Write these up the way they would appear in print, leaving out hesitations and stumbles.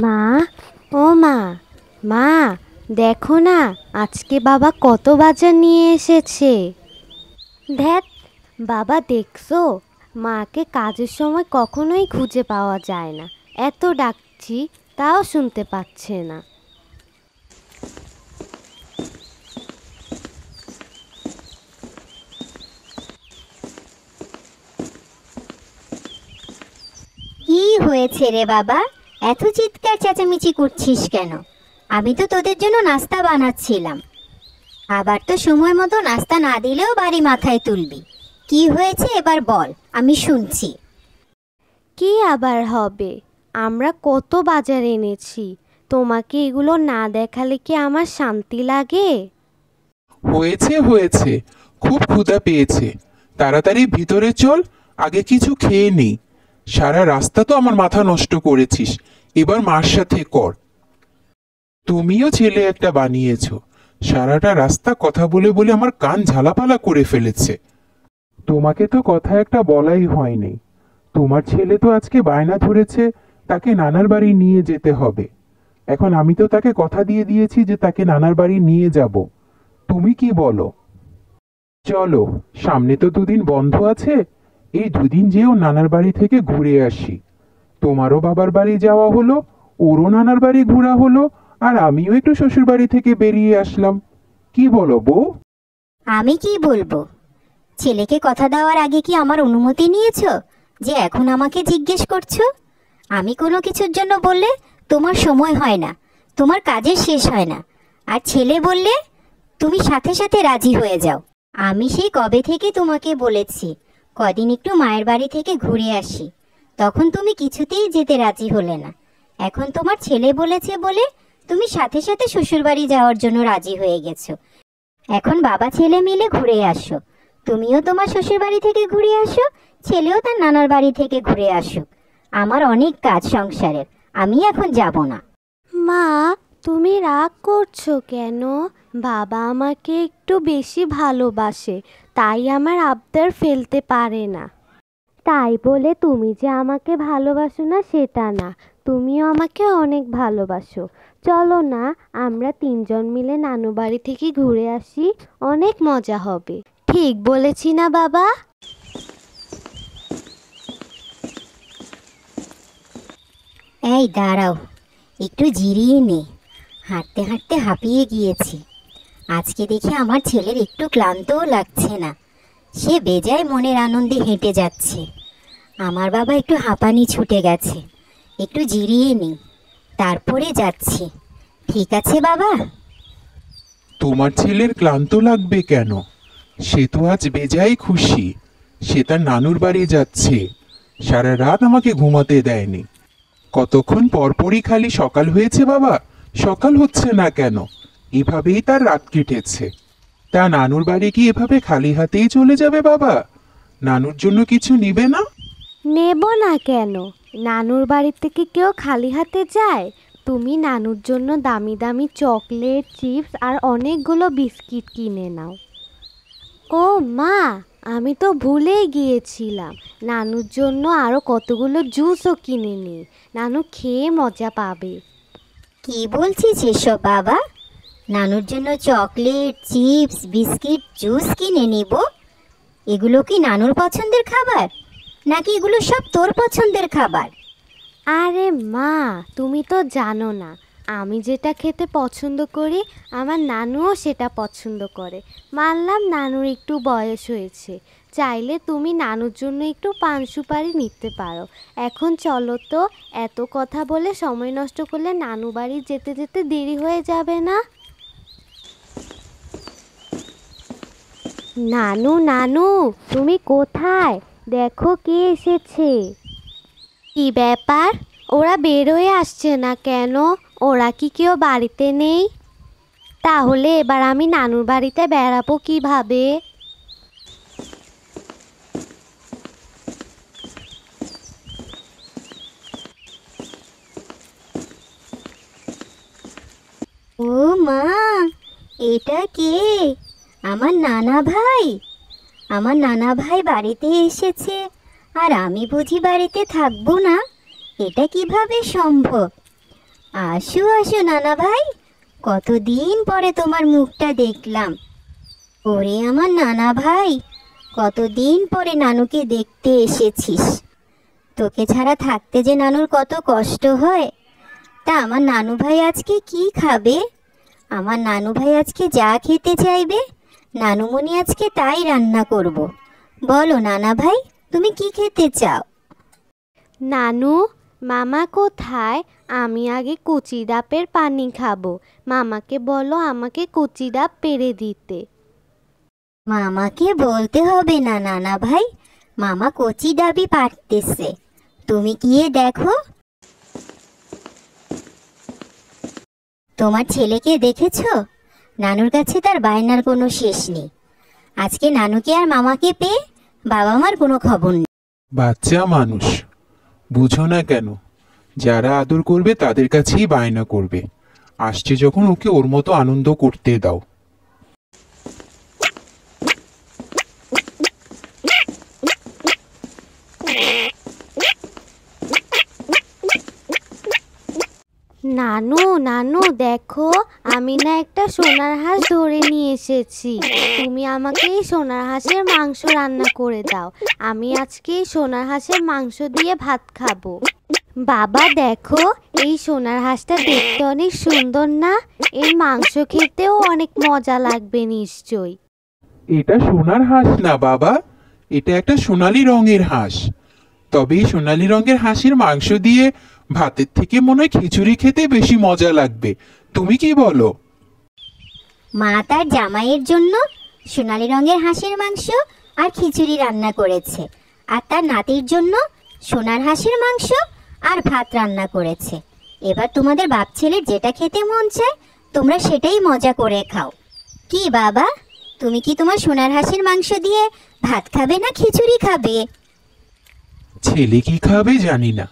মা, ও মা, মা, দেখো না আজকে বাবা কত বাজার নিয়ে এসেছে। ধ্যাত, বাবা দেখছো, মাকে কাজের সময় কখনোই খুঁজে পাওয়া যায় না। এত ডাকছি তাও শুনতে পাচ্ছে না। কি হয়েছে রে বাবা, এত চিৎকার চেঁচামেচি করছিস কেন? আমি তো তোদের জন্য নাস্তা বানাচ্ছিলাম। আবার তো সময় মতো নাস্তা না দিলেও বাড়ি মাথায় তুলবি। কি হয়েছে এবার বল, আমি শুনছি। কি আবার হবে, আমরা কত বাজার এনেছি, তোমাকে এগুলো না দেখালে কি আমার শান্তি লাগে? হয়েছে হয়েছে, খুব ক্ষুধা পেয়েছে। তাড়াতাড়ি ভিতরে চল, আগে কিছু খেয়ে নেই। সারা রাস্তা তো আমার মাথা নষ্ট করেছিস, এবার মার সাথে কর। তুমিও ছেলে একটা বানিয়েছো, সারাটা রাস্তা কথা বলে বলে আমার কান ঝালাপালা করে ফেলেছে। তোমাকে তো কথা একটা বলাই হয়নি। তোমার ছেলে তো আজকে বায়না ধরেছে তাকে নানার বাড়ি নিয়ে যেতে হবে। এখন আমি তো তাকে কথা দিয়ে দিয়েছি যে তাকে নানার বাড়ি নিয়ে যাব। তুমি কি বলো? চলো, সামনে তো দুদিন বন্ধ আছে, এই দুদিন যেও নানার বাড়ি থেকে ঘুরে আসি। তোমারও বাবার বাড়ি যাওয়া হলো, ওরও নানার বাড়ি ঘোরা হলো, আর আমিও একটু শ্বশুর বাড়ি থেকে বেরিয়ে আসলাম। কি বলো বউ? আমি কি বলবো? ছেলেকে কথা দেওয়ার আগে কি আমার অনুমতি নিয়েছো যে এখন আমাকে জিজ্ঞেস করছো? আমি কোনো কিছুর জন্য বললে তোমার সময় হয় না, তোমার কাজের শেষ হয় না। আর ছেলে বললে তুমি সাথে সাথে রাজি হয়ে যাও। আমি সেই কবে থেকে তোমাকে বলেছি কদিন একটু মায়ের বাড়ি থেকে ঘুরে আসি, তখন তুমি কিছুতেই যেতে রাজি হলে না। এখন তোমার ছেলে বলেছে বলে তুমি সাথে সাথে শ্বশুরবাড়ি যাওয়ার জন্য রাজি হয়ে গেছো। এখন বাবা ছেলে মিলে ঘুরে আসো, তুমিও তোমার শ্বশুর বাড়ি থেকে ঘুরে আসো, ছেলেও তার নানার বাড়ি থেকে ঘুরে আসুক। আমার অনেক কাজ সংসারের, আমি এখন যাব না। মা, তুমি রাগ করছো কেন? বাবা আমাকে একটু বেশি ভালোবাসে, তাই আমার আবদার ফেলতে পারে না। তাই বলে তুমি যে আমাকে ভালোবাসো না সেটা না, তুমিও আমাকে অনেক ভালোবাসো। চলো না, আমরা তিনজন মিলে নানু বাড়ি থেকে ঘুরে আসি, অনেক মজা হবে। ঠিক বলেছি না বাবা? এই দাঁড়াও, একটু জিরিয়ে নে। হাঁটতে হাঁটতে হাঁপিয়ে গিয়েছি। আজকে দেখে আমার ছেলের একটু ক্লান্তও লাগছে না, সে বেজায় মনের আনন্দে হেঁটে যাচ্ছে। আমার বাবা একটু হাঁপানি ছুটে গেছে, একটু জিরিয়ে নি, তারপরে যাচ্ছি। ঠিক আছে বাবা? তোমার ছেলের ক্লান্ত লাগবে কেন? সে তো আজ বেজায় খুশি, সে তার নানুর বাড়ি যাচ্ছে। সারা রাত আমাকে ঘুমাতে দেয়নি। কতক্ষণ পরপরই খালি সকাল হয়েছে বাবা, সকাল হচ্ছে না কেন, এভাবেই তার রাত কেটেছে। তা নানুর বাড়ি কি এভাবে খালি হাতেই চলে যাবে বাবা? নানুর জন্য কিছু নিবে না? নেব না কেন? নানুর বাড়ি থেকে কেউ খালি হাতে যায়? তুমি নানুর জন্য দামি দামি চকলেট, চিপস আর অনেকগুলো বিস্কিট কিনে নাও। ও মা, আমি তো ভুলেই গিয়েছিলাম, নানুর জন্য আরও কতগুলো জুসও কিনে নিই, নানু খেয়ে মজা পাবে। কি বলছিস এসব বাবা? নানুর জন্য চকলেট, চিপস, বিস্কিট, জুস কিনে নিব? এগুলো কি নানুর পছন্দের খাবার, নাকি এগুলো সব তোর পছন্দের খাবার? আরে মা, তুমি তো জানো না, আমি যেটা খেতে পছন্দ করি আমার নানুও সেটা পছন্দ করে। মানলাম নানুর একটু বয়স হয়েছে, চাইলে তুমি নানুর জন্য একটু পান সুপারি নিতে পারো। এখন চলো তো, এত কথা বলে সময় নষ্ট করলে নানু বাড়ি যেতে যেতে দেরি হয়ে যাবে না? নানু, নানু, তুমি কোথায়? দেখো কে এসেছে। কি ব্যাপার, ওরা বের হয়ে আসছে না কেন? ওরা কি কেউ বাড়িতে নেই? তাহলে এবার আমি নানুর বাড়িতে বেড়াবো কিভাবে? ও মা, এটা কে? আমার নানা ভাই? আমার নানা ভাই বাড়িতে এসেছে, আর আমি বুঝি বাড়িতে থাকবো না? এটা কিভাবে সম্ভব? আসো আসো নানা ভাই, কতদিন পরে তোমার মুখটা দেখলাম। ওরে আমার নানা ভাই, কতদিন পরে নানুকে দেখতে এসেছিস। তোকে ছাড়া থাকতে যে নানুর কত কষ্ট হয়। তা আমার নানু ভাই আজকে কি খাবে? আমার নানু ভাই আজকে যা খেতে চাইবে নানুমণি আজকে তাই রান্না করব। বলো নানা ভাই, তুমি কি খেতে চাও? নানু, মামা কোথায়? আমি আগে কচি ডাবের পানি খাবো। মামাকে বলো আমাকে কচি ডাব পেড়ে দিতে। মামাকে বলতে হবে না নানা ভাই, মামা কচি ডাবি পারতেছে। তুমি গিয়ে দেখো। তোমার ছেলেকে দেখেছো? নানুর কাছে তার বায়নার কোনো শেষ নেই। আজকে নানুকে আর মামাকে পেয়ে বাবা মার কোনো খবর নেই। বাচ্চা মানুষ, বুঝো না কেন? যারা আদর করবে তাদের কাছেই বায়না করবে। আসছে যখন ওকে ওর মতো আনন্দ করতে দাও। নানু, নানু দেখো, আমি না একটা সোনার হাঁস ধরে নিয়ে এসেছি। তুমি আমাকে এই সোনার হাঁসের মাংস রান্না করে দাও। আমি আজকে এই সোনার হাঁসের মাংস দিয়ে ভাত খাবো। বাবা দেখো, এই সোনার হাঁসটা দেখতে অনেক সুন্দর না? এর মাংস খেতেও অনেক মজা লাগবে নিশ্চয়ই। এটা সোনার হাঁস না বাবা, এটা একটা সোনালী রঙের হাঁস। তবে এই সোনালী রঙের হাঁসের মাংস দিয়ে ভাতের থেকে মনে হয় খিচুড়ি খেতে বেশি মজা লাগবে। তুমি কি বলো? মা তার জামাইয়ের জন্য সোনালী রঙের হাঁসের মাংস আর খিচুড়ি রান্না করেছে, আর তার নাতির জন্য সোনার হাঁসের মাংস আর ভাত রান্না করেছে। এবার তোমাদের বাপ ছেলের যেটা খেতে মন চায় তোমরা সেটাই মজা করে খাও। কি বাবা, তুমি কি তোমার সোনার হাঁসের মাংস দিয়ে ভাত খাবে না খিচুড়ি খাবে? ছেলে কি খাবে জানি না,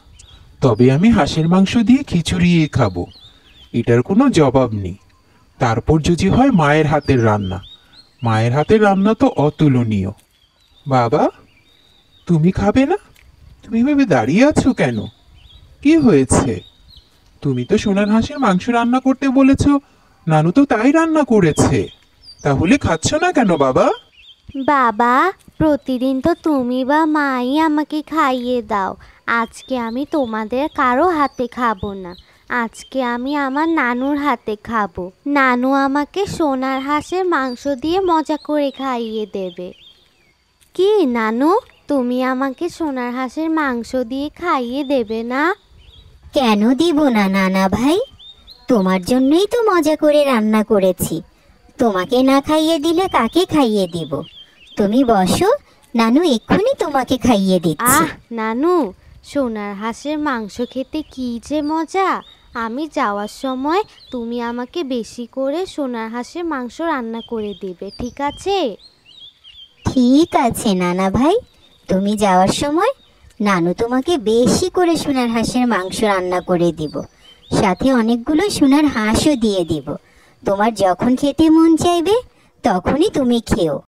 তবে আমি হাঁসের মাংস দিয়ে খিচুড়ি খাবো, এটার কোনো জবাব নেই। তারপর যদি হয় মায়ের হাতের রান্না, মায়ের হাতের রান্না তো অতুলনীয়। বাবা, তুমি খাবে না? তুমি ভেবে দাঁড়িয়ে আছো কেন? কি হয়েছে? তুমি তো সোনার হাঁসের মাংস রান্না করতে বলেছো, নানু তো তাই রান্না করেছে। তাহলে খাচ্ছ না কেন বাবা? বাবা, প্রতিদিন তো তুমি বা মাই আমাকে খাইয়ে দাও। আজকে আমি তোমাদের কারো হাতে খাবো না। আজকে আমি আমার নানুর হাতে খাবো। নানু আমাকে সোনার হাঁসের মাংস দিয়ে মজা করে খাইয়ে দেবে। কি নানু, তুমি আমাকে সোনার হাঁসের মাংস দিয়ে খাইয়ে দেবে না? কেন দিব না নানা ভাই, তোমার জন্যই তো মজা করে রান্না করেছি। তোমাকে না খাইয়ে দিলে কাকে খাইয়ে দিব? তুমি বসো, নানু এক্ষুনি তোমাকে খাইয়ে দিচ্ছি। নানু, সোনার হাঁসের মাংস খেতে কি যে মজা! আমি যাওয়ার সময় তুমি আমাকে বেশি করে সোনার হাঁসের মাংস রান্না করে দেবে, ঠিক আছে? ঠিক আছে নানা ভাই, তুমি যাওয়ার সময় নানু তোমাকে বেশি করে সোনার হাঁসের মাংস রান্না করে দিব, সাথে অনেকগুলো সোনার হাঁসও দিয়ে দিব। তোমার যখন খেতে মন চাইবে তখনই তুমি খেও।